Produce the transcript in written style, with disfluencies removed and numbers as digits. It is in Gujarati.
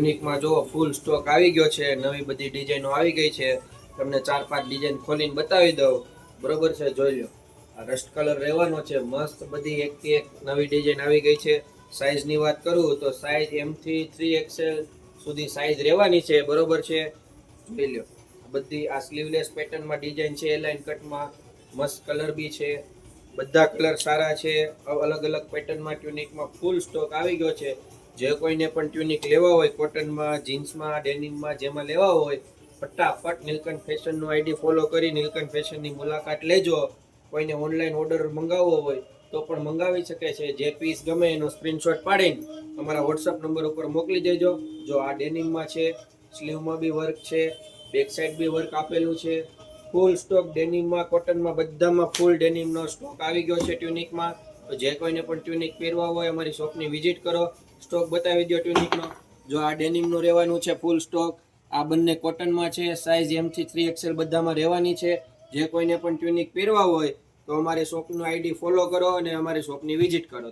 ટ્યુનિકમાં જો ફૂલ સ્ટોક આવી ગયો છે, નવી બધી ડિઝાઇનો આવી ગઈ છે. તમને 4-5 ડિઝાઇન ખોલીને બતાવી દઉં, બરોબર છે? જોઈ લો, આ રસ્ટ કલર રહેવાનો છે. મસ્ત બધી એકથી એક નવી ડિઝાઇન આવી ગઈ છે. સાઇઝની વાત કરું તો સાઇઝ M થી 3XL સુધી સાઇઝ રહેવાની છે, બરોબર છે? જોઈ લો, બધી આ સ્લીવલેસ પેટર્નમાં ડિઝાઇન છે, લાઇન કટમાં મસ્ત કલર બી છે. બધા કલર સારા છે. અલગ અલગ પેટર્નમાં ટ્યુનિકમાં ફૂલ સ્ટોક આવી ગયો છે. જે કોઈને પણ ટ્યુનિક લેવા હોય, કોટનમાં, જીન્સમાં, ડેનિમમાં, જેમાં લેવા હોય, ફટાફટ નીલકંઠ ફેશનનું આઈડી ફોલો કરી નીલકંઠ ફેશનની મુલાકાત લેજો. કોઈને ઓનલાઈન ઓર્ડર મંગાવવો હોય તો પણ મંગાવી શકે છે. જે પીસ ગમે એનો સ્ક્રીનશોટ પાડીને અમારા વોટ્સઅપ નંબર ઉપર મોકલી દેજો. જો આ ડેનિમમાં છે, સ્લીવમાં બી વર્ક છે, બેક સાઈડ બી વર્ક આપેલું છે. ફૂલ સ્ટોક ડેનિમમાં, કોટનમાં, બધામાં ફૂલ ડેનિમનો સ્ટોક આવી ગયો છે ટ્યુનિકમાં. તો જે કોઈને પણ ટ્યુનિક પહેરવા હોય અમારી શોપની વિઝિટ કરો. સ્ટોક બતાવી દો ટ્યુનિકનો. જો આ ડેનિમનું રહેવાનું છે ફૂલ સ્ટોક. આ બંને કોટનમાં છે. સાઇઝ M થી 3XL બધામાં રહેવાની છે. જે કોઈને પણ ટ્યુનિક પહેરવા હોય તો અમારી શોપનું આઈડી ફોલો કરો અને અમારી શોપની વિઝિટ કરો.